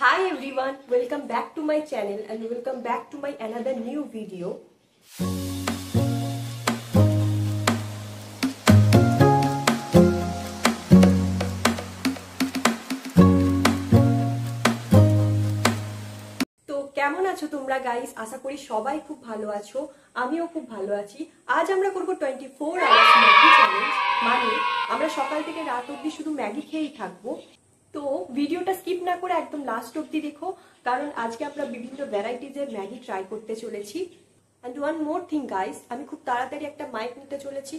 Hi everyone, welcome back to my channel and welcome back to my another new video. তো কেমন আছো তোমরা guys? আশা করি সবাই খুব ভালো আছো, আমিও খুব ভালো আছি। আজ আমরা করব 24 আওয়ার্স ম্যাগি চ্যালেঞ্জ। মানে আমরা সকাল থেকে রাত অবধি শুধু ম্যাগি খেয়েই থাকবো। তো ভিডিওটা স্কিপ না করে একদম লাস্ট অবধি দেখো, কারণ আজকে আমরা বিভিন্ন ভ্যারাইটিজের ম্যাগি ট্রাই করতে চলেছি। And one more thing guys, আমি খুব তাড়াতাড়ি একটা মাইক নিতে চলেছি।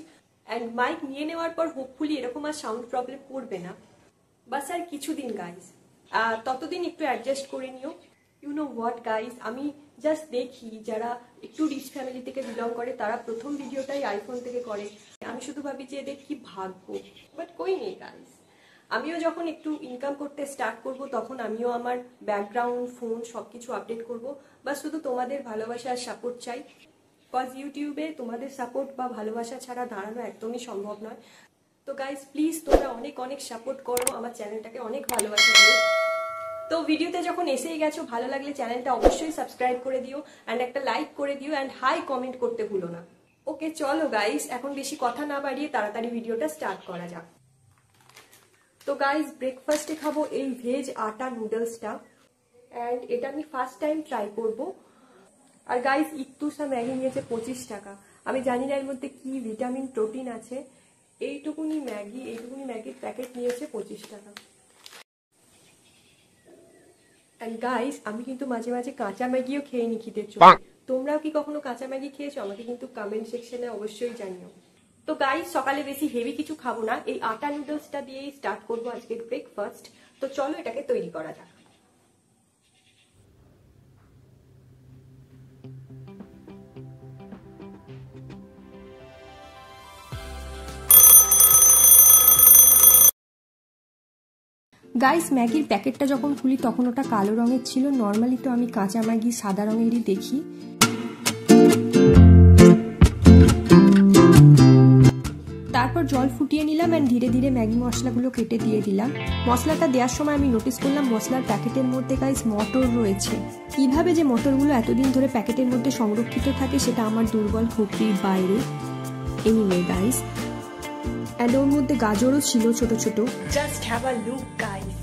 অ্যান্ড মাইক নিয়ে নেওয়ার পর হোপফুলি এরকম আর সাউন্ড প্রবলেম করবে না। বাস আর কিছুদিন গাইস, ততদিন একটু অ্যাডজাস্ট করে নিও। ইউ নো হোয়াট গাইস, আমি জাস্ট দেখি যারা একটু রিচ ফ্যামিলি থেকে বিলং করে তারা প্রথম ভিডিওটাই আইফোন থেকে করে। আমি শুধু ভাবি যে এদের কি ভাগ্য, বাট কই নেই গাইস। আমিও যখন একটু ইনকাম করতে স্টার্ট করব তখন আমিও আমার ব্যাকগ্রাউন্ড ফোন সবকিছু আপডেট করব। বা শুধু তোমাদের ভালোবাসা আর সাপোর্ট চাই, বিকজ ইউটিউবে তোমাদের সাপোর্ট বা ভালোবাসা ছাড়া দাঁড়ানো একদমই সম্ভব নয়। তো গাইস প্লিজ তোমরা অনেক অনেক সাপোর্ট করো, আমার চ্যানেলটাকে অনেক ভালোবাসা দিও। তো ভিডিওতে যখন এসেই গেছো, ভালো লাগলে চ্যানেলটা অবশ্যই সাবস্ক্রাইব করে দিও অ্যান্ড একটা লাইক করে দিও অ্যান্ড হাই কমেন্ট করতে ভুলো না। ওকে চলো গাইস, এখন বেশি কথা না বাড়িয়ে তাড়াতাড়ি ভিডিওটা স্টার্ট করা যাক। তো গাইস ব্রেকফাস্টে খাবো এই ভেজ আটা নুডলসটা, অ্যান্ড এটা আমি ফার্স্ট টাইম ট্রাই করব। আর গাইস ইত্তুসা ম্যাগি নিয়েছে 25 টাকা। আমি জানি না এর মধ্যে কি ভিটামিন প্রোটিন আছে। এইটুকুনি ম্যাগির প্যাকেট নিয়েছে 25 টাকা। অ্যান্ড গাইস আমি কিন্তু মাঝে মাঝে কাঁচা ম্যাগিও খেয়ে নি খিদের চোখে। তোমরাও কি কখনো কাঁচা ম্যাগি খেয়েছো? আমাকে কিন্তু কমেন্ট সেকশনে অবশ্যই জানিও। তো গাইস সকালে বেশি হেভি কিছু খাবো না, এই আটা নুডলসটা দিয়েই স্টার্ট করবো আজকের ব্রেকফাস্ট। তো চলো এটাকে তৈরি করা যাক। গাইস ম্যাগির প্যাকেটটা যখন খুলি তখন ওটা কালো রঙের ছিল। নর্মালি তো আমি কাঁচা ম্যাগি সাদা রঙেরই দেখি। তারপর জল ফুটিয়ে নিলাম অ্যান্ড ধীরে ধীরে ম্যাগি মশলাগুলো কেটে দিয়ে দিলাম। মশলাটা দেওয়ার সময় আমি নোটিস করলাম মশলার প্যাকেটের মধ্যে গাইস মটর রয়েছে। কিভাবে যে মটরগুলো এতদিন ধরে প্যাকেটের মধ্যে সংরক্ষিত থাকে সেটা আমার দুর্বল খুবই বাইরে। এনিওয়ে গাইস, অ্যান্ড ওর মধ্যে গাজরও ছিল ছোট ছোট। Just have a look guys.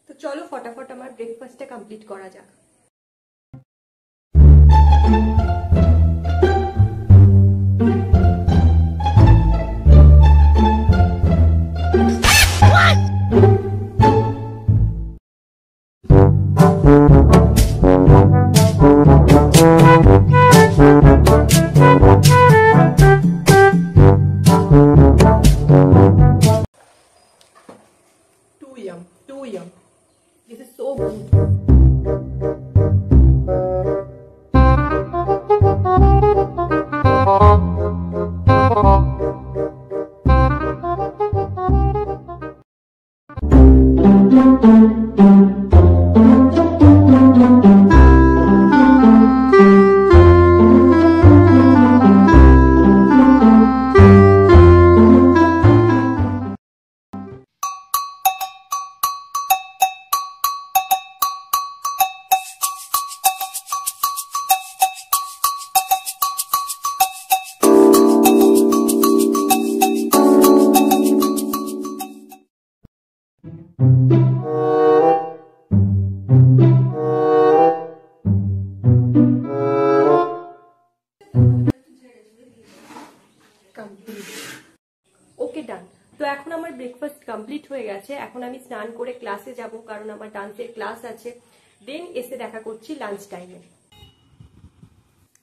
তো চলো ফটাফট আমার ব্রেকফাস্টটা কমপ্লিট করা যাক। Too yum. This is so good. ওকে ডান। তো এখন আমার ব্রেকফাস্ট কমপ্লিট হয়ে গেছে। এখন আমি স্নান করে ক্লাসে যাব, কারণ আমার ডান্সের ক্লাস আছে। দেন এসে দেখা করছি লাঞ্চ টাইমে।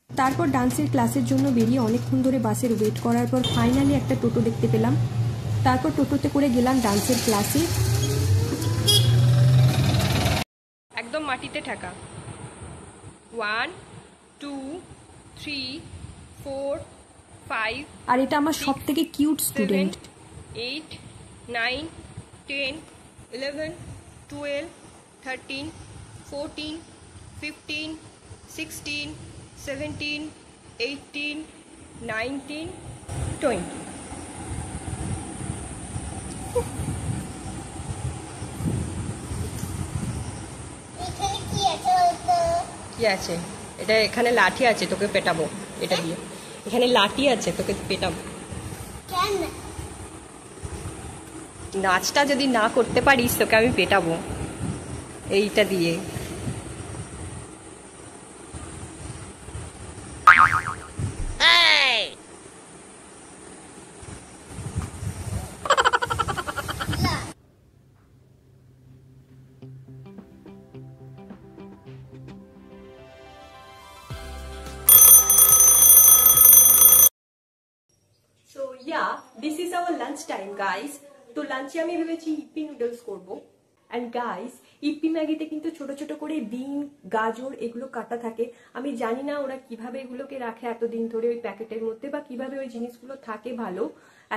তারপর ডান্সের ক্লাসের জন্য বেরিয়ে অনেকক্ষণ ধরে বাসের ওয়েট করার পর ফাইনালি একটা টোটো দেখতে পেলাম। তারপর টোটোতে করে গেলাম ডান্সের ক্লাসে। একদম মাটিতে ঠেকা। 1 2 3 4 5। আর এটা আমার সব থেকে কিউট স্টুডেন্ট। 8 9 10 11 12 13 14 15 16, 17, 18, 19, 20. কি আছে? এটা এখানে লাঠি আছে, তোকে পেটাবো এটা দিয়ে। এখানে লাঠি আছে, তোকে পেটাবো। নাচটা যদি না করতে পারিস তোকে আমি পেটাবো এইটা দিয়ে। So yeah, this is our lunch time guys. তো লাঞ্চে আমি ভেবেছি ইপ্পি নুডলস করব। অ্যান্ড গাইস, ইপ্পি ম্যাগিতে কিন্তু ছোট ছোট করে বিন, গাজর এগুলো কাটা থাকে। আমি জানি না ওরা কিভাবে এগুলোকে রাখে এতদিন ধরে ওই প্যাকেটের মধ্যে, বা কিভাবে ওই জিনিসগুলো থাকে ভালো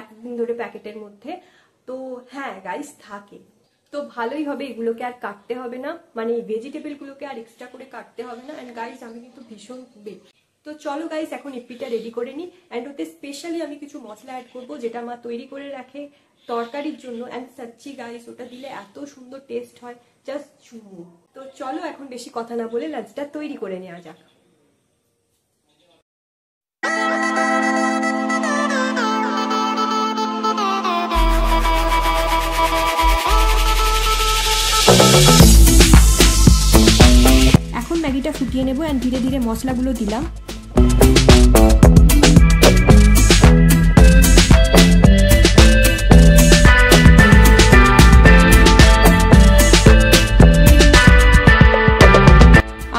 এতদিন ধরে প্যাকেটের মধ্যে। তো হ্যাঁ গাইস, থাকে তো ভালোই হবে, এগুলোকে আর কাটতে হবে না, মানে এই ভেজিটেবলগুলোকে আর এক্সট্রা করে কাটতে হবে না। অ্যান্ড গাইস, আমি কিন্তু ভীষণ তো চলো গাইস এখন ইপ্পিটা রেডি করে নিই। অ্যান্ড ওতে স্পেশালি আমি কিছু মশলা অ্যাড করবো যেটা মা তৈরি করে রাখে তরকারির জন্য। অ্যান্ড সচ্চি গাইস, ওটা দিলে এত সুন্দর টেস্ট হয়, জাস্ট চুমু। তো চলো এখন বেশি কথা না বলে লাঞ্চটা তৈরি করে নেওয়া যাক। এখন ম্যাগিটা ফুটিয়ে নেবো অ্যান্ড ধীরে ধীরে মশলাগুলো দিলাম।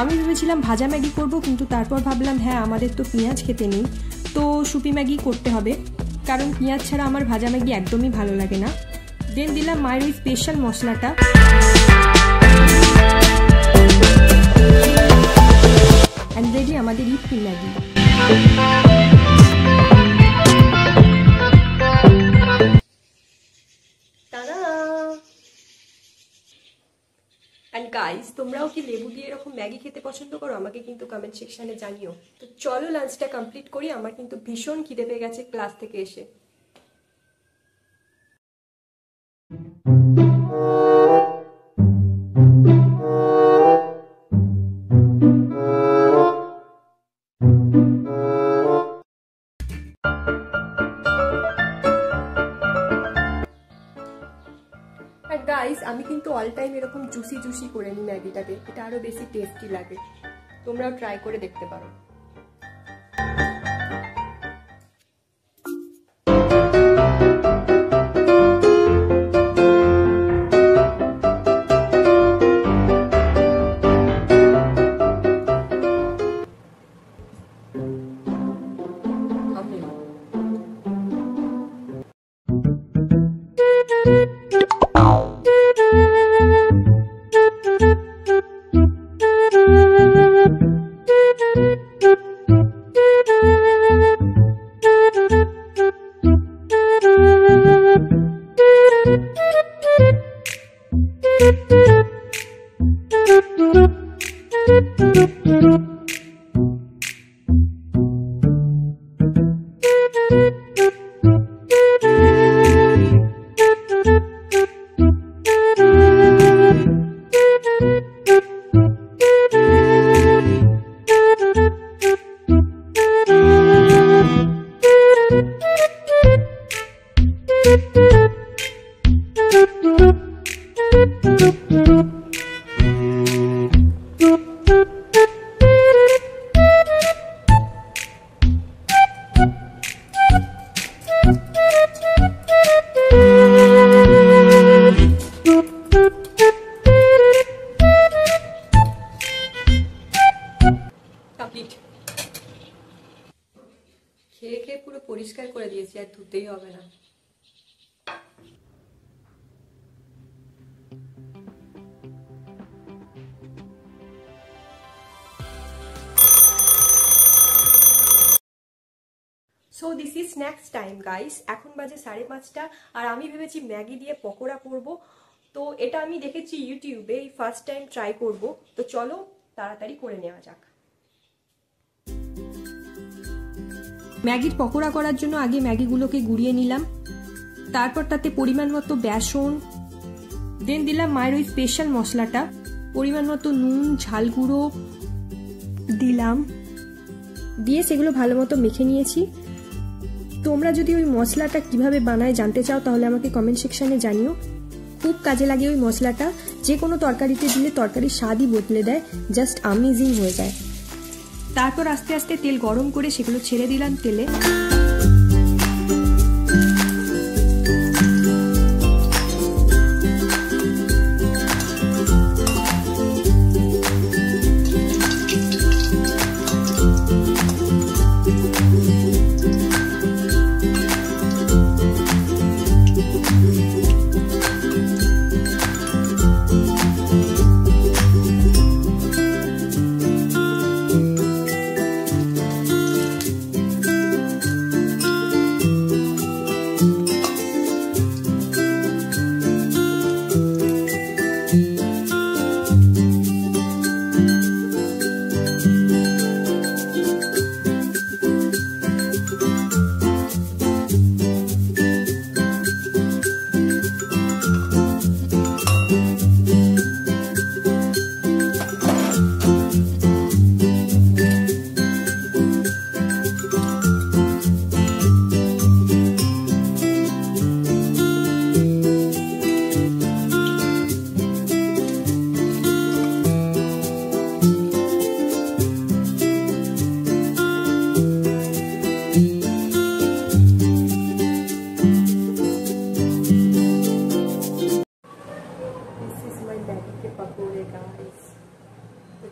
আমি ভেবেছিলাম ভাজা ম্যাগি করব, কিন্তু তারপর ভাবলাম হ্যাঁ আমাদের তো পেঁয়াজ খেতে নেই, তো সুপি ম্যাগি করতে হবে, কারণ পেঁয়াজ ছাড়া আমার ভাজা ম্যাগি একদমই ভালো লাগে না। দেন দিলাম মায়ের ওই স্পেশাল মশলাটা। অ্যান্ড রেডি আমাদের ইপ্পি ম্যাগি। অ্যান্ড গাইস, তোমরাও কি লেবু দিয়ে এরকম ম্যাগি খেতে পছন্দ করো? আমাকে কিন্তু কমেন্ট সেকশনে জানিও। তো চলো লাঞ্চটা কমপ্লিট করি, আমার কিন্তু ভীষণ খিদে পেয়ে গেছে ক্লাস থেকে এসে। আর গাইস, আমি কিন্তু অল টাইম এরকম জুসি জুসি করে নিই ম্যাগিটাকে, এটা আরো বেশি টেস্টি লাগে। তোমরাও ট্রাই করে দেখতে পারো। খেয়ে খেয়ে পুরো পরিষ্কার করে দিয়েছি, আর ধুতেই হবে না। So this is snacks time guys. এখন বাজে 5:30, আর আমি ভেবেছি ম্যাগি দিয়ে পকোড়া করব। তো এটা আমি দেখেছি ইউটিউবে, এই ফার্স্ট টাইম ট্রাই করব। তো চলো তাড়াতাড়ি করে নেওয়া যাক। ম্যাগির পকোড়া করার জন্য আগে ম্যাগিগুলোকে গুঁড়িয়ে নিলাম, তারপর তাতে পরিমাণ মতো বেসন, দেন দিলাম মায়ের ওই স্পেশাল মশলাটা, পরিমাণ মতো নুন, ঝাল গুঁড়ো দিলাম, দিয়ে সেগুলো ভালো মতো মেখে নিয়েছি। তোমরা যদি ওই মশলাটা কিভাবে বানায় জানতে চাও তাহলে আমাকে কমেন্ট সেকশনে জানিও। খুব কাজে লাগে ওই মশলাটা, যে কোনো তরকারিতে দিলে তরকারির স্বাদই বদলে দেয়, জাস্ট অ্যামেজিং হয়ে যায়। তারপর আস্তে আস্তে তেল গরম করে সেগুলো ছেড়ে দিলাম তেলে।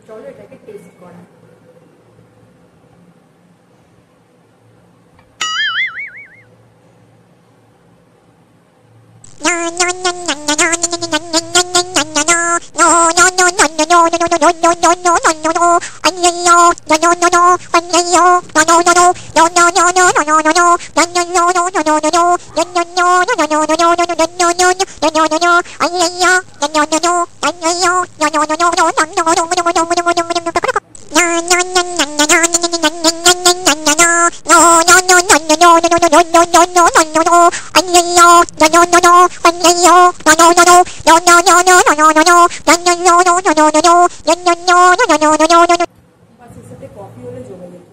চলো এটাকে টেস্ট করা। কফি হলে জমে যেত।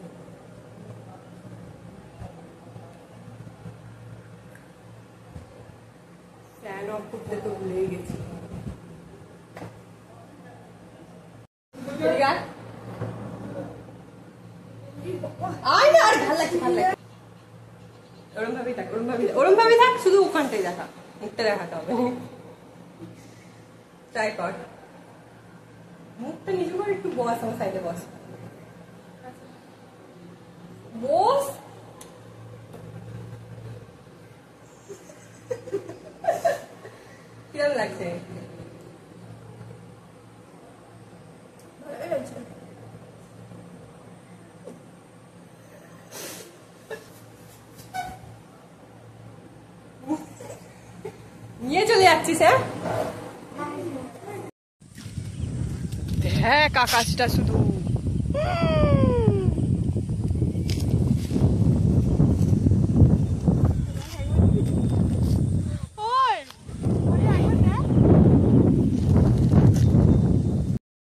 ফ্যান অফ করতে তো ভুলেই গেছি। ওরম ভাবে থাক, শুধু ওখানটাই দেখা, মুখটা দেখাতে হবে। ট্রাই কর, মুখটা নিচু করে একটু বস, আমার সাইডে বস, বস। কিরম লাগছে? নিয়ে চলে যাচ্ছিস? হ্যাঁ, আকাশটা শুধু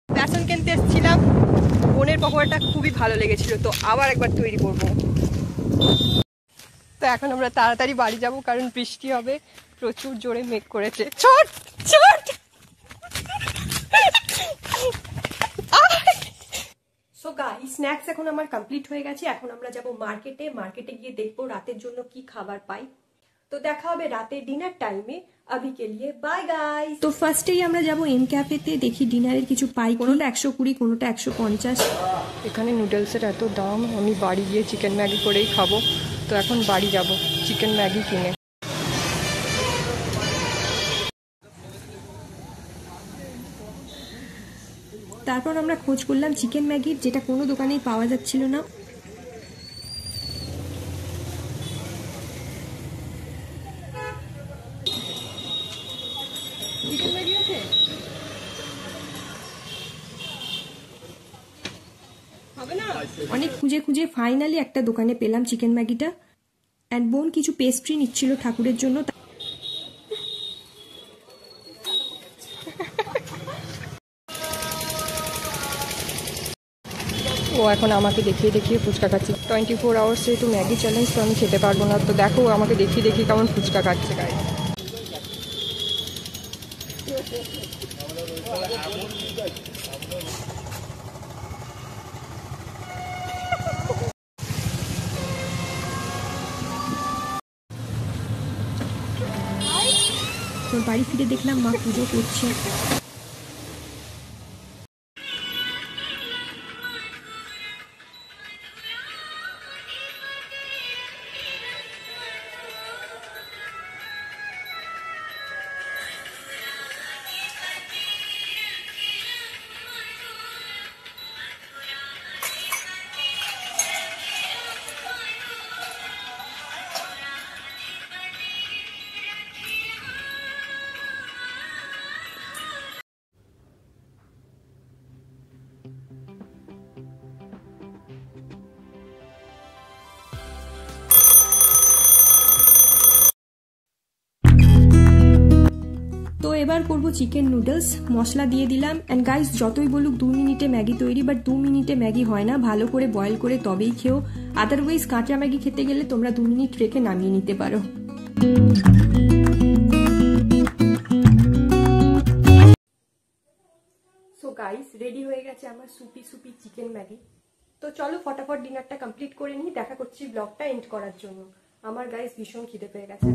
বেসন কিনতে এসেছিলাম, বোনের পকোড়াটা খুবই ভালো লেগেছিল, তো আবার একবার তৈরি করব। তো এখন আমরা তাড়াতাড়ি বাড়ি যাব, কারণ বৃষ্টি হবে, প্রচুর জোরে মেঘ করেছে। ছোট ছোট সো গাইস, স্ন্যাক্স এখন আমার কমপ্লিট হয়ে গেছে। এখন আমরা যাব মার্কেটে। মার্কেটে গিয়ে দেখবো রাতের জন্য কি খাবার পাই। তো দেখা হবে রাতে ডিনার টাইমে। अभी के लिए बाय गाइस। তো ফার্স্টেই আমরা যাব এম ক্যাফেতে, দেখি ডিনারের কিছু পাই। কোনোটা 120, কোনোটা 150। এখানে নুডলসের এত দাম, আমি বাড়ি গিয়ে চিকেন ম্যাগি করেই খাবো। তো এখন বাড়ি যাব চিকেন ম্যাগি কিনে। তারপর আমরা খোঁজ করলাম চিকেন ম্যাগির, যেটা কোনো দোকানেই পাওয়া যাচ্ছিল না। চিকেন ম্যাগি আছে? অনেক খুঁজে খুঁজে ফাইনালি একটা দোকানে পেলাম চিকেন ম্যাগিটা। অ্যান্ড বোন কিছু পেস্ট্রি নিচ্ছিল ঠাকুরের জন্য। ও এখন আমাকে দেখিয়ে দেখিয়ে ফুচকা খাচ্ছি। 24 আওয়ার্স যেহেতু ম্যাগি চ্যালেঞ্জ, তো আমি খেতে পারবো না। তো দেখো আমাকে দেখিয়ে দেখিয়ে কেমন ফুচকা খাচ্ছে গাইস। তোর বাড়ি ফিরে দেখলাম মা পুজো করছে। তো এবার করব চিকেন নুডলস। মশলা দিয়ে দিলাম। অ্যান্ড গাইস যতই বলুক 2 মিনিটে ম্যাগি তৈরি, বাট 2 মিনিটে ম্যাগি হয় না। ভালো করে বয়েল করে তবেই খেও। আদারওয়াইজ কাঁচা ম্যাগি খেতে গেলে তোমরা 2 মিনিট রেখে নামিয়ে নিতে পারো। সো গাইস রেডি হয়ে গেছে আমার সুপি সুপি চিকেন ম্যাগি। তো চলো ফটাফট ডিনারটা কমপ্লিট করে নিই। দেখা করছি ব্লগটা এন্ড করার জন্য। আমার গাইস ভীষণ খিদে পেয়ে গেছে।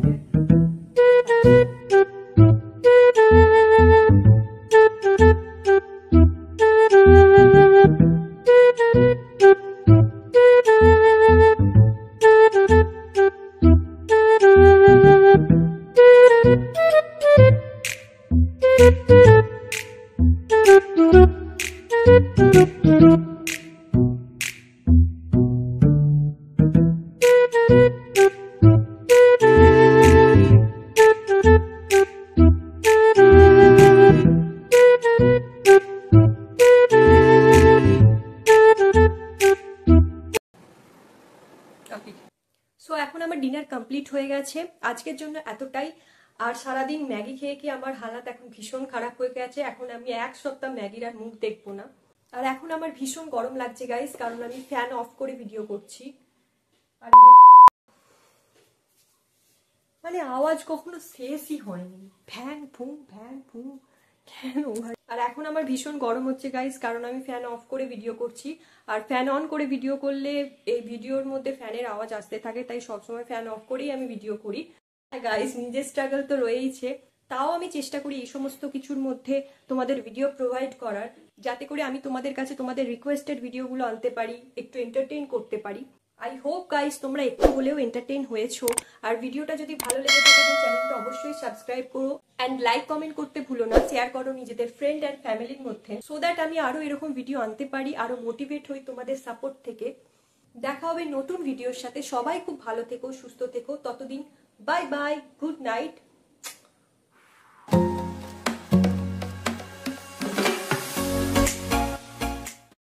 সো এখন আমার ডিনার কমপ্লিট হয়ে গেছে। আজকের জন্য এতটাই। আর সারাদিন ম্যাগি খেয়ে কি আমার হালাত এখন ভীষণ খারাপ হয়ে গেছে। এখন আমি 1 সপ্তাহ ম্যাগির আর মুখ দেখবো না। আর এখন আমার ভীষণ গরম লাগছে গাইস, কারণ আমি ফ্যান অফ করে ভিডিও করছি। আর মানে আওয়াজ কখনো শেষই হয়নি, ফ্যান ফু ফ্যান ফু কেন ভাই। আর এখন আমার ভীষণ গরম হচ্ছে গাইস, কারণ আমি ফ্যান অফ করে ভিডিও করছি। আর ফ্যান অন করে ভিডিও করলে এই ভিডিওর মধ্যে ফ্যানের আওয়াজ আসতে থাকে, তাই সবসময় ফ্যান অফ করেই আমি ভিডিও করি। গাইস নিজের স্ট্রাগল তো রয়েইছে, তাও আমি চেষ্টা করি এই সমস্ত কিছুর মধ্যে তোমাদের ভিডিও প্রোভাইড করার, যাতে করে আমি তোমাদের কাছে তোমাদের রিকোয়েস্টেড ভিডিওগুলো আনতে পারি, একটু এন্টারটেইন করতে পারি। আই হোপ গাইস তোমরা একটু হলেও এন্টারটেইন হয়েছো। আর ভিডিওটা যদি ভালো লেগে থাকে তো চ্যানেলটা অবশ্যই সাবস্ক্রাইব করো। অ্যান্ড লাইক কমেন্ট করতে ভুলো না, শেয়ার করো নিজেদের ফ্রেন্ড অ্যান্ড ফ্যামিলির মধ্যে, সো দ্যাট আমি আরো এরকম ভিডিও আনতে পারি, আরো মোটিভেট হই তোমাদের সাপোর্ট থেকে। দেখা হবে নতুন ভিডিওর সাথে। সবাই খুব ভালো থেকো, সুস্থ থেকো। ততদিন বাই বাই, গুড নাইট।